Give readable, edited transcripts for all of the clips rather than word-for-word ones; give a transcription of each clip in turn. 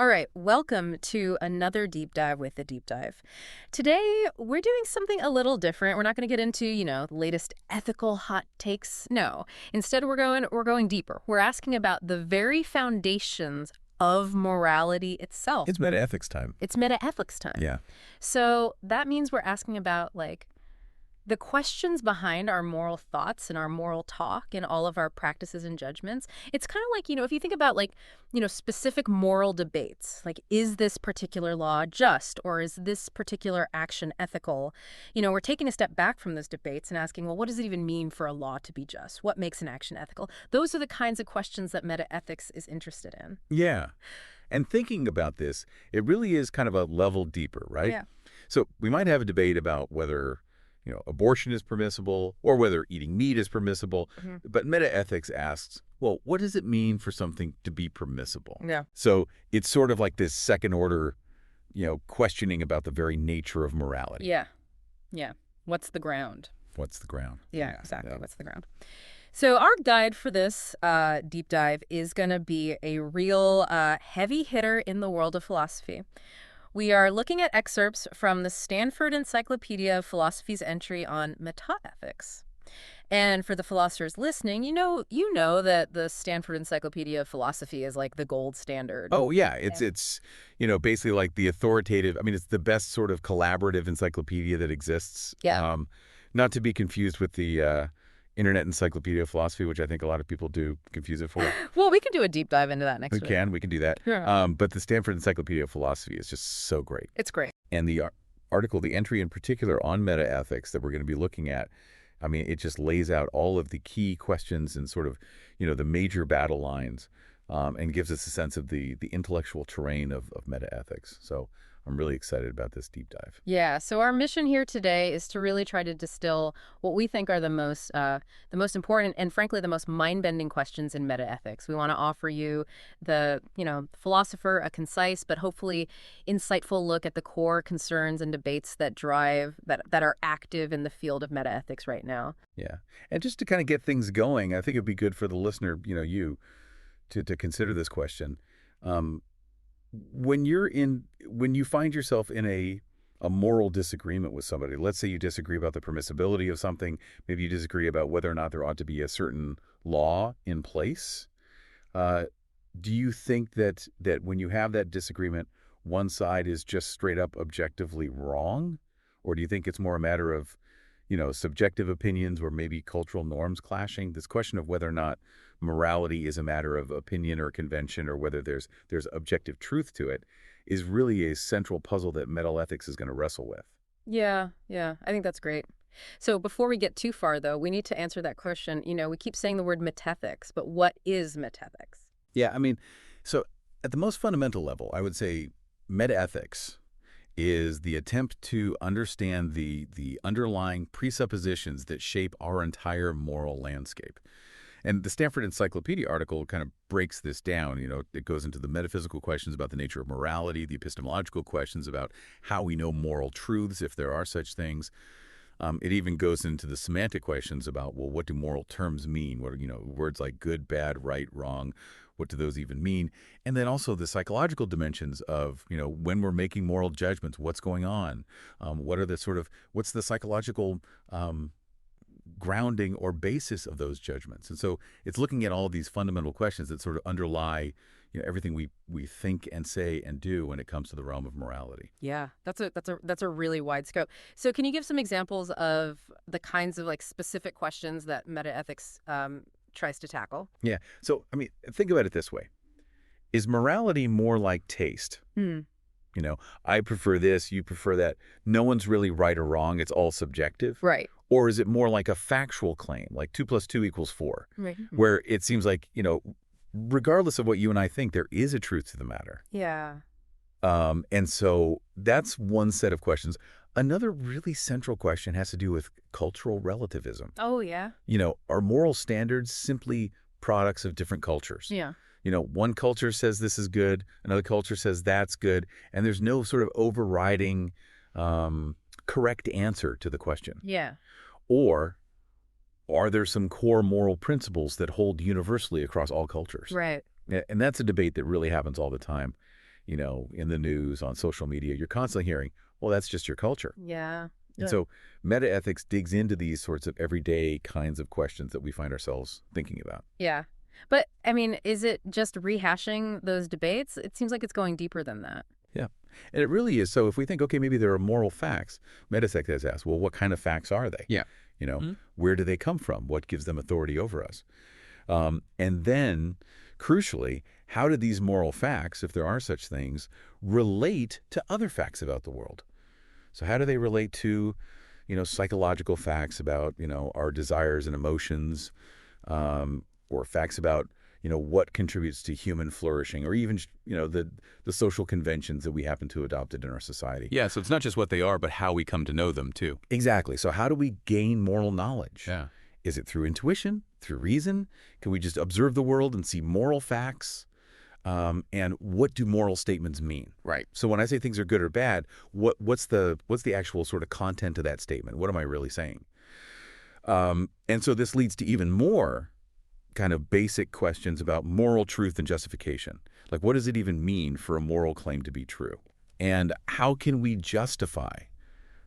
All right, welcome to another deep dive with the deep dive. Today, we're doing something a little different. We're not going to get into, the latest ethical hot takes. No. Instead, we're going deeper. We're asking about the very foundations of morality itself. It's metaethics time. It's metaethics time. Yeah. So that means we're asking about the questions behind our moral thoughts and our moral talk and all of our practices and judgments. It's kind of if you think about specific moral debates, is this particular law just, or is this particular action ethical? We're taking a step back from those debates and asking, well, what does it even mean for a law to be just? What makes an action ethical? Those are the kinds of questions that metaethics is interested in. Yeah. And thinking about this, it really is kind of a level deeper, right? Yeah. So we might have a debate about whether abortion is permissible or whether eating meat is permissible. Mm-hmm. But metaethics asks, well, what does it mean for something to be permissible? Yeah. So it's sort of like this second order, questioning about the very nature of morality. Yeah. Yeah. What's the ground? What's the ground? Yeah, exactly. Yeah. What's the ground? So our guide for this deep dive is going to be a real heavy hitter in the world of philosophy. We are looking at excerpts from the Stanford Encyclopedia of Philosophy's entry on Metaethics. And for the philosophers listening, you know that the Stanford Encyclopedia of Philosophy is like the gold standard. Oh, yeah. It's basically like the authoritative. I mean, it's the best sort of collaborative encyclopedia that exists. Yeah. Not to be confused with the Internet Encyclopedia of Philosophy, which I think a lot of people do confuse it for. Well, we can do a deep dive into that next week. We can do that. Yeah. But the Stanford Encyclopedia of Philosophy is just so great. It's great. And the article, the entry in particular on metaethics that we're going to be looking at, I mean, it just lays out all of the key questions and sort of, the major battle lines and gives us a sense of the intellectual terrain of metaethics. So I'm really excited about this deep dive. Yeah. So our mission here today is to really try to distill what we think are the most important and, frankly, the most mind-bending questions in metaethics. We want to offer you, the philosopher, a concise but hopefully insightful look at the core concerns and debates that are active in the field of metaethics right now. Yeah. And just to kind of get things going, I think it'd be good for the listener, you, to consider this question. When you find yourself in a moral disagreement with somebody, let's say you disagree about the permissibility of something, maybe you disagree about whether or not there ought to be a certain law in place. Do you think that when you have that disagreement, one side is just straight up objectively wrong? Or do you think it's more a matter of, subjective opinions or maybe cultural norms clashing? This question of whether or not morality is a matter of opinion or convention or whether there's objective truth to it is really a central puzzle that metaethics is going to wrestle with. Yeah. I think that's great. So before we get too far, though, we need to answer that question. We keep saying the word metaethics, but what is metaethics? Yeah, I mean, so at the most fundamental level, I would say metaethics is the attempt to understand the underlying presuppositions that shape our entire moral landscape. And the Stanford Encyclopedia article kind of breaks this down. It goes into the metaphysical questions about the nature of morality, the epistemological questions about how we know moral truths, if there are such things. It even goes into the semantic questions about, well, what do moral terms mean? What are, words like good, bad, right, wrong, what do those even mean? And then also the psychological dimensions of, when we're making moral judgments, what's going on? What's the psychological grounding or basis of those judgments? And so it's looking at all of these fundamental questions that sort of underlie everything we think and say and do when it comes to the realm of morality. Yeah, that's a really wide scope. So can you give some examples of the kinds of specific questions that metaethics tries to tackle? Yeah. So, I mean, think about it this way. Is morality more like taste? I prefer this, you prefer that. No one's really right or wrong. It's all subjective. Right. Or is it more like a factual claim, like 2 + 2 = 4, Right. where it seems like, regardless of what you and I think, there is a truth to the matter. Yeah. And so that's one set of questions. Another really central question has to do with cultural relativism. Oh, yeah. Are moral standards simply products of different cultures? Yeah. One culture says this is good, another culture says that's good, and there's no sort of overriding correct answer to the question. Yeah. Or are there some core moral principles that hold universally across all cultures? Right. And that's a debate that really happens all the time. in the news, on social media, you're constantly hearing, well, that's just your culture. Yeah. And Yeah. so metaethics digs into these sorts of everyday kinds of questions that we find ourselves thinking about. Yeah. But, I mean, is it just rehashing those debates? It seems like it's going deeper than that. Yeah. And it really is. So if we think, okay, maybe there are moral facts, metaethics has asked, well, what kind of facts are they? Yeah. Where do they come from? What gives them authority over us? And then, crucially, how do these moral facts, if there are such things, relate to other facts about the world? So how do they relate to, psychological facts about, our desires and emotions, or facts about, what contributes to human flourishing, or even, the social conventions that we happen to adopted in our society? Yeah, so it's not just what they are, but how we come to know them, too. Exactly. So how do we gain moral knowledge? Yeah. Is it through intuition, through reason? Can we just observe the world and see moral facts? And what do moral statements mean? Right. So when I say things are good or bad, what's the actual sort of content of that statement? What am I really saying? And so this leads to even more kind of basic questions about moral truth and justification. Like, what does it even mean for a moral claim to be true? And how can we justify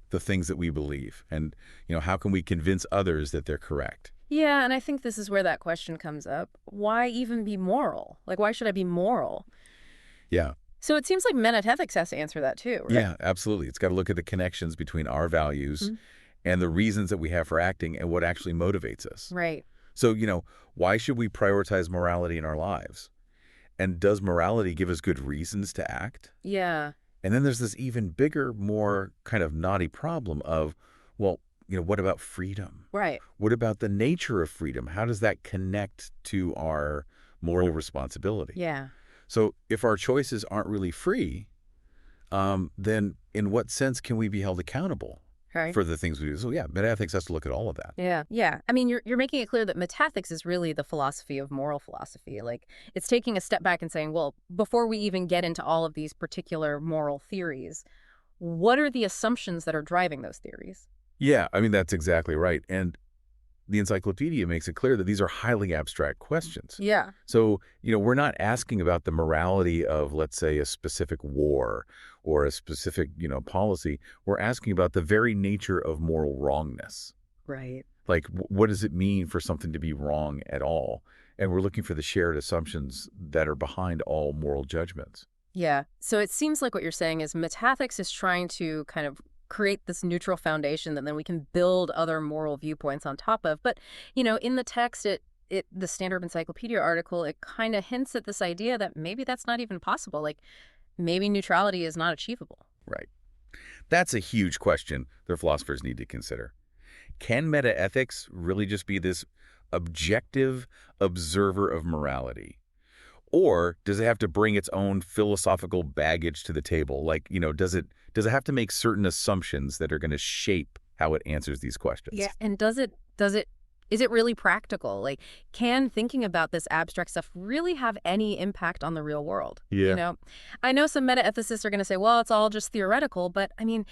the things that we believe? And, how can we convince others that they're correct? Yeah, and I think this is where that question comes up. Why even be moral? Like, why should I be moral? Yeah. So it seems like metaethics has to answer that too, right? Yeah, absolutely. It's got to look at the connections between our values and the reasons that we have for acting and what actually motivates us. Right. So, why should we prioritize morality in our lives? And does morality give us good reasons to act? Yeah. And then there's this even bigger, more kind of knotty problem of, well, what about freedom? Right. What about the nature of freedom? How does that connect to our moral responsibility? Yeah. So if our choices aren't really free, then in what sense can we be held accountable Right. for the things we do? So yeah, metaethics has to look at all of that. Yeah. Yeah. I mean, you're making it clear that metaethics is really the philosophy of moral philosophy. Like, it's taking a step back and saying, well, before we even get into all of these particular moral theories, what are the assumptions that are driving those theories? Yeah, I mean, that's exactly right. And the encyclopedia makes it clear that these are highly abstract questions. Yeah. So, we're not asking about the morality of, let's say, a specific war or a specific, policy. We're asking about the very nature of moral wrongness. Right. Like, what does it mean for something to be wrong at all? And we're looking for the shared assumptions that are behind all moral judgments. Yeah. So it seems like what you're saying is metaethics is trying to kind of create this neutral foundation that then we can build other moral viewpoints on top of. But, in the text, the Standard Encyclopedia article, it kind of hints at this idea that maybe that's not even possible. Like, maybe neutrality is not achievable. Right. That's a huge question that philosophers need to consider. Can metaethics really just be this objective observer of morality? Or does it have to bring its own philosophical baggage to the table? Like, does it have to make certain assumptions that are going to shape how it answers these questions? Yeah. And is it really practical? Like, can thinking about this abstract stuff really have any impact on the real world? Yeah. I know some metaethicists are going to say, well, it's all just theoretical, but I mean,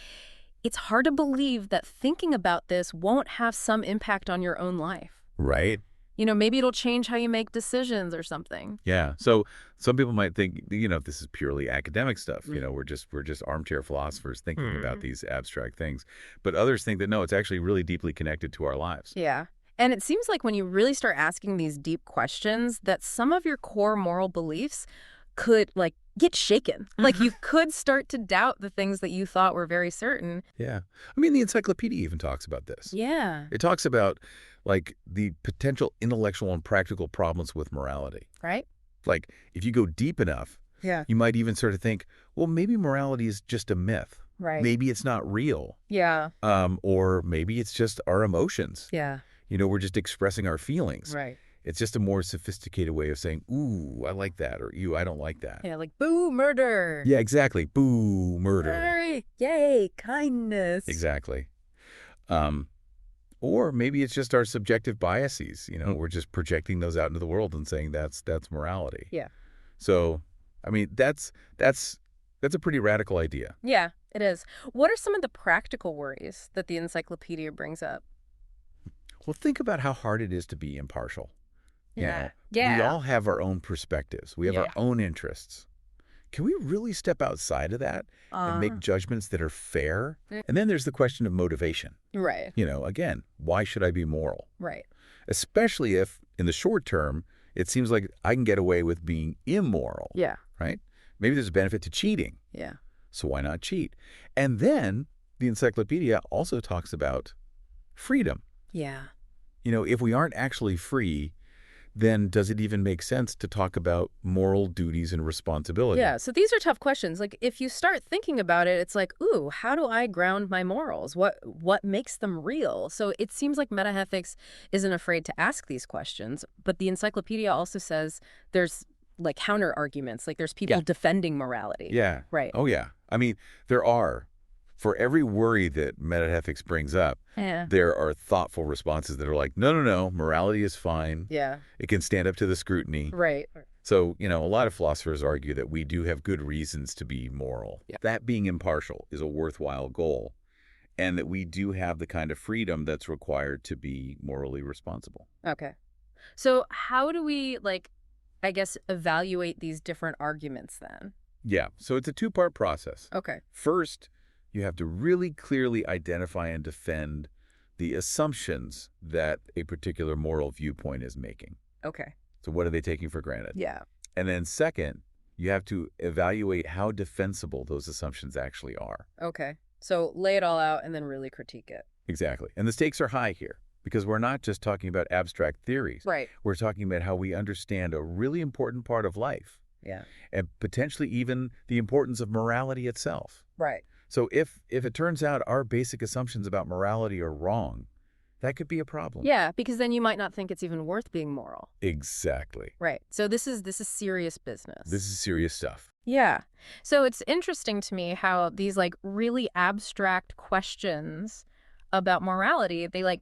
it's hard to believe that thinking about this won't have some impact on your own life. Right. Maybe it'll change how you make decisions or something. Yeah. So some people might think, this is purely academic stuff. We're just armchair philosophers thinking about these abstract things. But others think that, no, it's actually really deeply connected to our lives. Yeah. And it seems like when you really start asking these deep questions, that some of your core moral beliefs could, get shaken. Like, you could start to doubt the things that you thought were very certain. Yeah. I mean, the encyclopedia even talks about this. Yeah. It talks about, the potential intellectual and practical problems with morality. Right? Like, if you go deep enough, Yeah. you might even sort of think, well, maybe morality is just a myth. Right. Maybe it's not real. Yeah. Or maybe it's just our emotions. Yeah. We're just expressing our feelings. Right. It's just a more sophisticated way of saying, ooh, I like that, or I don't like that. Yeah, like, boo, murder. Yeah, exactly. Boo, murder. Hooray, yay, kindness. Exactly. Or maybe it's just our subjective biases. We're just projecting those out into the world and saying that's morality. Yeah. So, I mean, that's a pretty radical idea. Yeah, it is. What are some of the practical worries that the encyclopedia brings up? Well, think about how hard it is to be impartial. Yeah. We all have our own perspectives. We have our Yeah. own interests. can we really step outside of that and make judgments that are fair? Mm. And then there's the question of motivation. Right. Again, why should I be moral? Right. Especially if, in the short term, it seems like I can get away with being immoral, Yeah. right? Maybe there's a benefit to cheating, Yeah. so why not cheat? And then the encyclopedia also talks about freedom. Yeah. If we aren't actually free, then does it even make sense to talk about moral duties and responsibility? Yeah, so these are tough questions. Like if you start thinking about it, it's like, ooh, how do I ground my morals? What makes them real? So it seems like metaethics isn't afraid to ask these questions, but the encyclopedia also says there's like counter arguments, like there's people defending morality. Yeah. Right. Oh, yeah. I mean, there are. For every worry that metaethics brings up, Yeah. there are thoughtful responses that are like, no, no, no, morality is fine. Yeah. It can stand up to the scrutiny. Right. So, a lot of philosophers argue that we do have good reasons to be moral. Yeah. That being impartial is a worthwhile goal, and that we do have the kind of freedom that's required to be morally responsible. Okay. So how do we, like, I guess, evaluate these different arguments then? Yeah, so it's a two-part process. Okay. First, you have to really clearly identify and defend the assumptions that a particular moral viewpoint is making. Okay. So what are they taking for granted? Yeah. And then second, you have to evaluate how defensible those assumptions actually are. Okay. So lay it all out and then really critique it. Exactly. And the stakes are high here because we're not just talking about abstract theories. Right. We're talking about how we understand a really important part of life Yeah. and potentially even the importance of morality itself. Right. So if it turns out our basic assumptions about morality are wrong, that could be a problem. Yeah, because then you might not think it's even worth being moral. Exactly. Right. So this is serious business. This is serious stuff. Yeah. So it's interesting to me how these like really abstract questions about morality, they like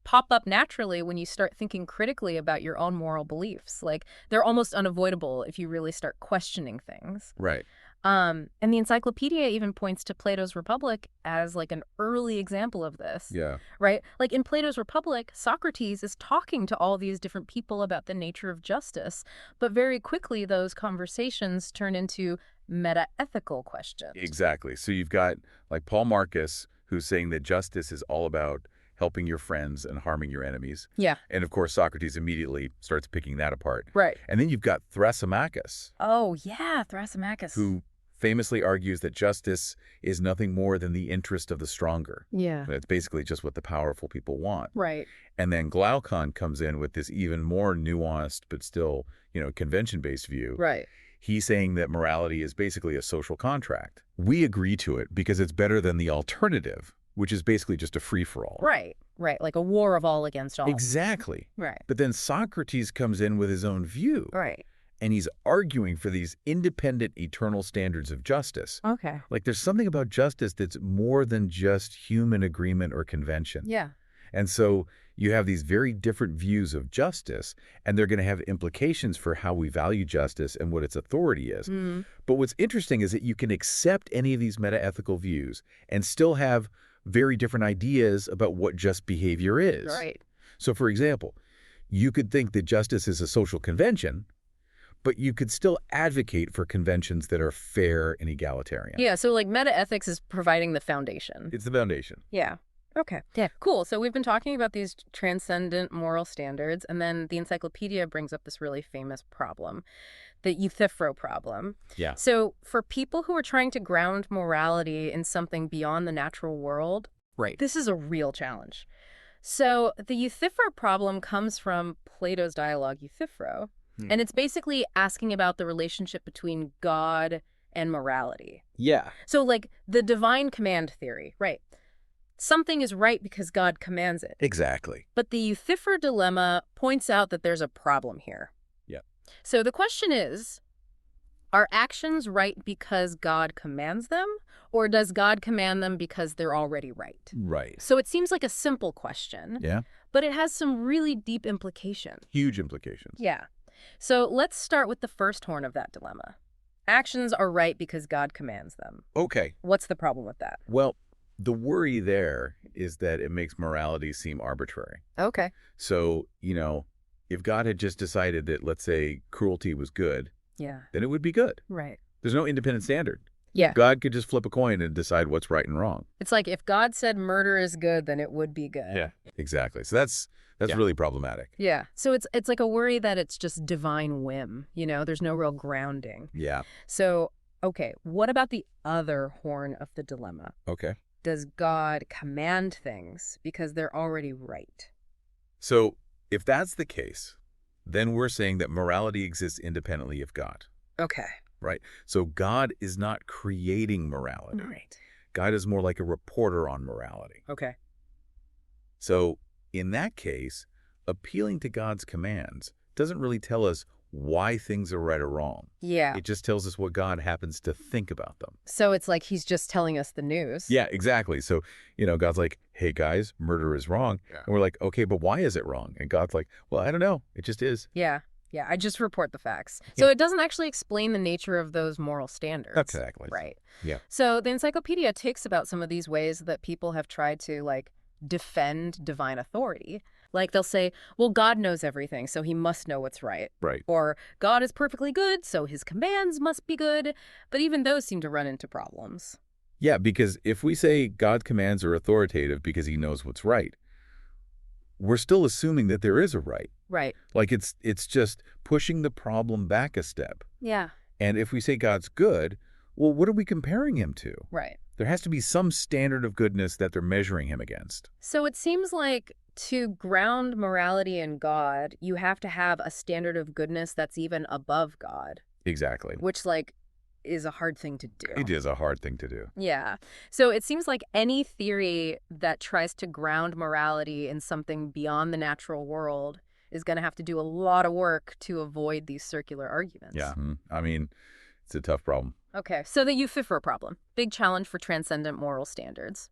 pop up naturally when you start thinking critically about your own moral beliefs. Like they're almost unavoidable if you really start questioning things. Right. And the encyclopedia even points to Plato's Republic as like an early example of this. Yeah. Right? Like in Plato's Republic, Socrates is talking to all these different people about the nature of justice, but very quickly those conversations turn into metaethical questions. Exactly. So you've got like Paul Marcus, who's saying that justice is all about helping your friends and harming your enemies. Yeah. And of course, Socrates immediately starts picking that apart. Right. And then you've got Thrasymachus, Oh, yeah, Thrasymachus. who famously argues that justice is nothing more than the interest of the stronger. Yeah. It's basically just what the powerful people want. Right. And then Glaucon comes in with this even more nuanced but still, convention-based view. Right. He's saying that morality is basically a social contract. We agree to it because it's better than the alternative, which is basically just a free-for-all. Right. Right. Like a war of all against all. Exactly. Right. But then Socrates comes in with his own view, Right. and he's arguing for these independent, eternal standards of justice. Okay. Like there's something about justice that's more than just human agreement or convention. Yeah. And so you have these very different views of justice, and they're going to have implications for how we value justice and what its authority is. Mm. But what's interesting is that you can accept any of these metaethical views and still have very different ideas about what just behavior is. Right. So, for example, you could think that justice is a social convention, but you could still advocate for conventions that are fair and egalitarian. Yeah. So like metaethics is providing the foundation. It's the foundation. Yeah. Okay. Yeah. Cool. So we've been talking about these transcendent moral standards, and then the encyclopedia brings up this really famous problem, the Euthyphro problem. Yeah. So for people who are trying to ground morality in something beyond the natural world, Right. this is a real challenge. So the Euthyphro problem comes from Plato's dialogue Euthyphro, and it's basically asking about the relationship between God and morality. Yeah. So like the divine command theory, right? Something is right because God commands it. Exactly. But the Euthyphro dilemma points out that there's a problem here. Yep. So the question is, are actions right because God commands them, or does God command them because they're already right? Right. So it seems like a simple question, Yeah. but it has some really deep implications. Huge implications. Yeah. So let's start with the first horn of that dilemma. Actions are right because God commands them. Okay. What's the problem with that? Well, the worry there is that it makes morality seem arbitrary. Okay. So, if God had just decided that, let's say, cruelty was good, Yeah. then it would be good. Right. There's no independent standard. Yeah. God could just flip a coin and decide what's right and wrong. It's like if God said murder is good, then it would be good. Yeah. Exactly. So that's Yeah. really problematic. Yeah. So it's like a worry that it's just divine whim, there's no real grounding. Yeah. So, okay, what about the other horn of the dilemma? Okay. Does God command things because they're already right? So if that's the case, then we're saying that morality exists independently of God, Okay. right? So God is not creating morality. Right. God is more like a reporter on morality. Okay. So in that case, appealing to God's commands doesn't really tell us why things are right or wrong. Yeah. It just tells us what God happens to think about them. So it's like he's just telling us the news. Yeah, exactly. So, God's like, hey, guys, murder is wrong. Yeah. And we're like, okay, but why is it wrong? And God's like, well, I don't know. It just is. Yeah. Yeah. I just report the facts. So it doesn't actually explain the nature of those moral standards. Exactly. Right. Yeah. So the encyclopedia takes about some of these ways that people have tried to, defend divine authority. Like they'll say, well, God knows everything, so he must know what's right. Right. Or God is perfectly good, so his commands must be good. But even those seem to run into problems. Yeah, because if we say God's commands are authoritative because he knows what's right, we're still assuming that there is a right. Right. Like it's just pushing the problem back a step. Yeah. And if we say God's good, well, what are we comparing him to? Right. There has to be some standard of goodness that they're measuring him against. So it seems like to ground morality in God, you have to have a standard of goodness that's even above God, Exactly. which, is a hard thing to do. It is a hard thing to do. Yeah. So it seems like any theory that tries to ground morality in something beyond the natural world is going to have to do a lot of work to avoid these circular arguments. Yeah. I mean, it's a tough problem. Okay, so the euphyphra problem, big challenge for transcendent moral standards.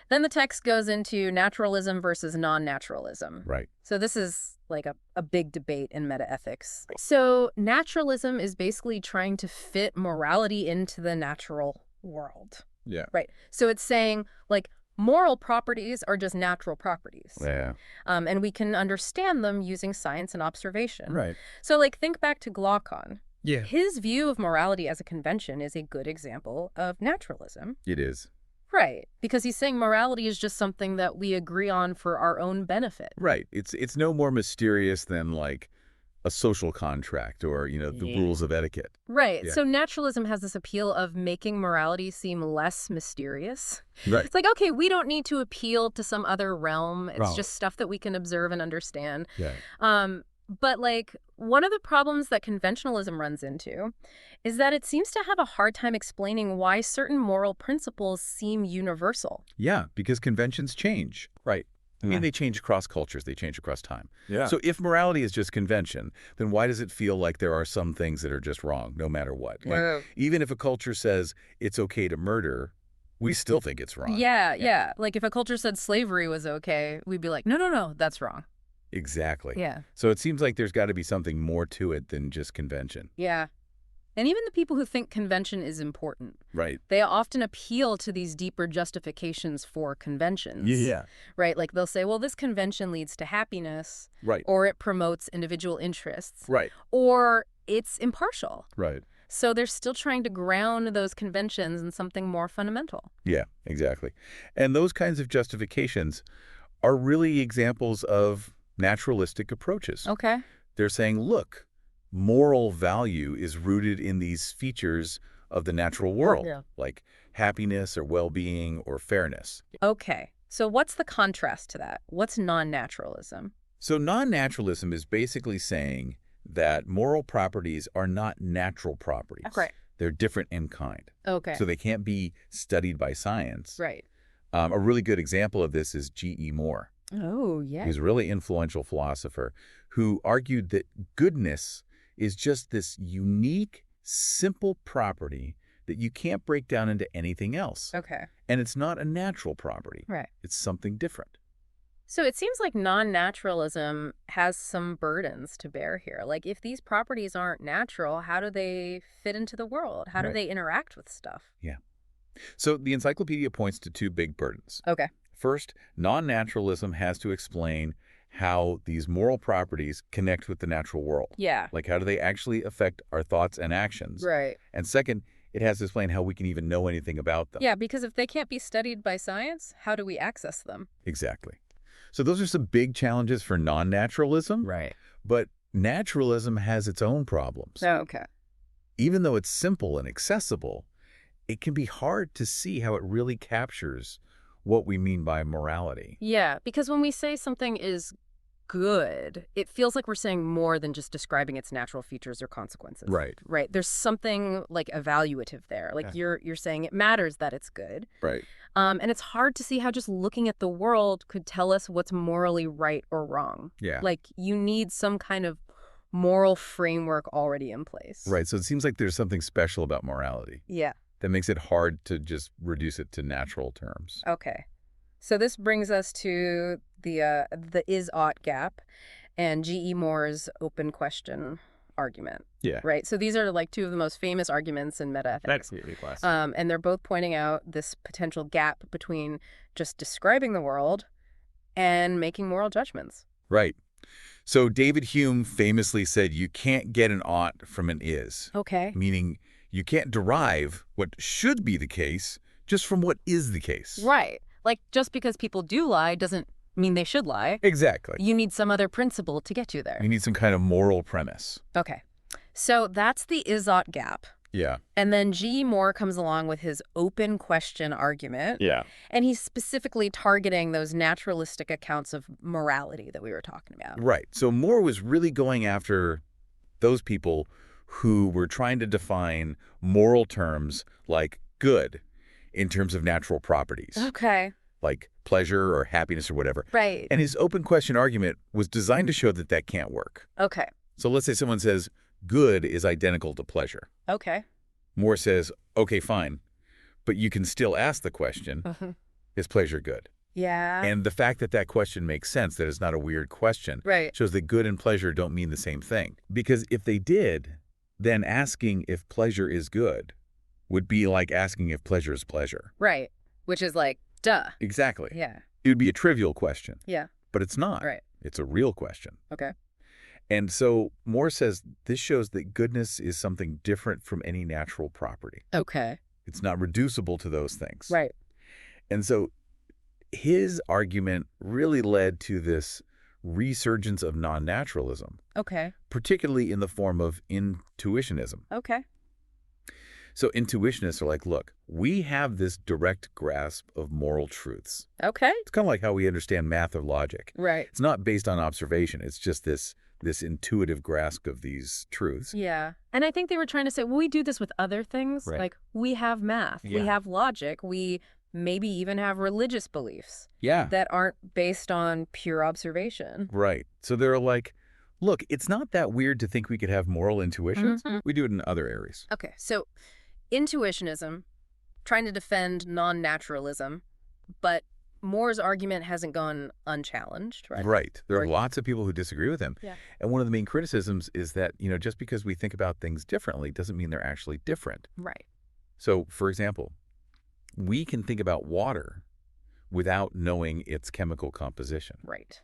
Then the text goes into naturalism versus non-naturalism. Right. So this is like a big debate in metaethics. So naturalism is basically trying to fit morality into the natural world. Yeah. Right. So it's saying, moral properties are just natural properties. Yeah. And we can understand them using science and observation. Right. So, think back to Glaucon. Yeah. His view of morality as a convention is a good example of naturalism. It is. Right. Because he's saying morality is just something that we agree on for our own benefit. Right. It's no more mysterious than a social contract or, the rules of etiquette. Right. Yeah. So naturalism has this appeal of making morality seem less mysterious. Right. It's like, okay, we don't need to appeal to some other realm. It's Right. just stuff that we can observe and understand. Yeah. But one of the problems that conventionalism runs into is that it seems to have a hard time explaining why certain moral principles seem universal. Yeah, because conventions change. Right. I mean, they change across cultures. They change across time. Yeah. So if morality is just convention, then why does it feel like there are some things that are just wrong, no matter what? Even if a culture says it's okay to murder, we still think it's wrong. Yeah. If a culture said slavery was okay, we'd be like, no, that's wrong. Exactly. Yeah. So it seems like there's got to be something more to it than just convention. Yeah. And even the people who think convention is important, Right. they often appeal to these deeper justifications for conventions. Yeah. Right? They'll say, well, this convention leads to happiness, Right. or it promotes individual interests, Right. or it's impartial. Right. So they're still trying to ground those conventions in something more fundamental. Yeah, exactly. And those kinds of justifications are really examples of naturalistic approaches. Okay. They're saying, look, moral value is rooted in these features of the natural world, like happiness or well-being or fairness. Okay. So what's the contrast to that? What's non-naturalism? So non-naturalism is basically saying that moral properties are not natural properties. Right. They're different in kind. Okay. So they can't be studied by science. Right. A really good example of this is G.E. Moore. Oh, yeah. Who's a really influential philosopher who argued that goodness is just this unique, simple property that you can't break down into anything else. Okay. And it's not a natural property. Right. It's something different. So it seems like non-naturalism has some burdens to bear here. If these properties aren't natural, how do they fit into the world? How do Right. they interact with stuff? Yeah. So the encyclopedia points to two big burdens. Okay. First, non-naturalism has to explain how these moral properties connect with the natural world. Yeah. Like, how do they actually affect our thoughts and actions? Right. And second, it has to explain how we can even know anything about them. Yeah, because if they can't be studied by science, how do we access them? Exactly. So those are some big challenges for non-naturalism. Right. But naturalism has its own problems. Okay. Even though it's simple and accessible, it can be hard to see how it really captures what we mean by morality. Yeah, because when we say something is good, it feels like we're saying more than just describing its natural features or consequences. Right. Right. There's something like evaluative there. Like you're saying it matters that it's good. Right. And it's hard to see how just looking at the world could tell us what's morally right or wrong. Yeah. Like you need some kind of moral framework already in place. Right. So it seems like there's something special about morality Yeah. that makes it hard to just reduce it to natural terms. Okay. So this brings us to the is-ought gap and G.E. Moore's open question argument. Yeah. Right? So these are like two of the most famous arguments in metaethics. That's really classic. And they're both pointing out this potential gap between just describing the world and making moral judgments. Right. So David Hume famously said you can't get an ought from an is, Okay. meaning you can't derive what should be the case just from what is the case. Right. Like just because people do lie doesn't mean they should lie. Exactly. You need some other principle to get you there. You need some kind of moral premise. Okay. So that's the is-ought gap. Yeah. And then G. Moore comes along with his open question argument. Yeah. And he's specifically targeting those naturalistic accounts of morality that we were talking about. Right. So Moore was really going after those people who were trying to define moral terms like good in terms of natural properties, Okay. like pleasure or happiness or whatever. Right. And his open question argument was designed to show that that can't work. Okay. So let's say someone says good is identical to pleasure. Okay. Moore says, okay, fine, but you can still ask the question, is pleasure good? Yeah. And the fact that that question makes sense, that it's not a weird question, Right. shows that good and pleasure don't mean the same thing. Because if they did, then asking if pleasure is good would be like asking if pleasure is pleasure. Right. Which is like, duh. Exactly. Yeah. It would be a trivial question. Yeah. But it's not. Right. It's a real question. Okay. And so Moore says this shows that goodness is something different from any natural property. Okay. It's not reducible to those things. Right. And so his argument really led to this resurgence of non-naturalism, Okay. particularly in the form of intuitionism. Okay. So intuitionists are like, look, we have this direct grasp of moral truths. Okay. It's kind of like how we understand math or logic. Right. It's not based on observation. It's just this intuitive grasp of these truths. Yeah. And I think they were trying to say, well, we do this with other things. Right. Like we have math, Yeah. we have logic, we maybe even have religious beliefs Yeah. that aren't based on pure observation. Right. So they're like, look, it's not that weird to think we could have moral intuitions. Mhm. We do it in other areas. Okay. So intuitionism, trying to defend non-naturalism, but Moore's argument hasn't gone unchallenged, right? Right. There are Or- lots of people who disagree with him. Yeah. And one of the main criticisms is that, just because we think about things differently doesn't mean they're actually different. Right. So, for example, we can think about water without knowing its chemical composition. Right.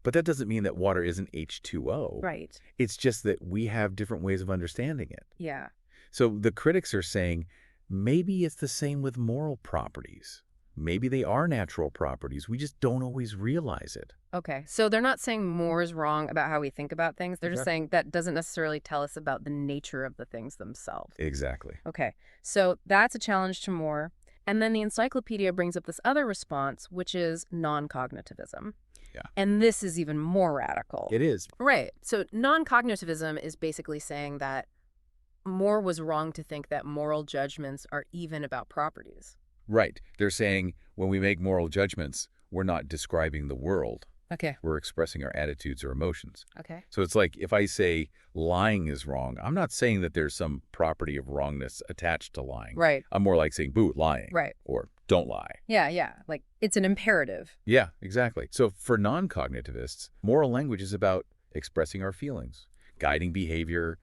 But that doesn't mean that water isn't H2O. Right. It's just that we have different ways of understanding it. Yeah. So the critics are saying maybe it's the same with moral properties. Maybe they are natural properties. We just don't always realize it. Okay. So they're not saying Moore's wrong about how we think about things. They're just Exactly. saying that doesn't necessarily tell us about the nature of the things themselves. Exactly. Okay. So that's a challenge to Moore. And then the encyclopedia brings up this other response, which is non-cognitivism. Yeah. And this is even more radical. It is. Right. So non-cognitivism is basically saying that Moore was wrong to think that moral judgments are even about properties. Right. They're saying when we make moral judgments, we're not describing the world. Okay. We're expressing our attitudes or emotions. Okay. So it's like if I say lying is wrong, I'm not saying that there's some property of wrongness attached to lying. Right. I'm more like saying, boo, lying. Right. Or don't lie. Yeah, yeah. Like it's an imperative. Yeah, exactly. So for non-cognitivists, moral language is about expressing our feelings, guiding behavior,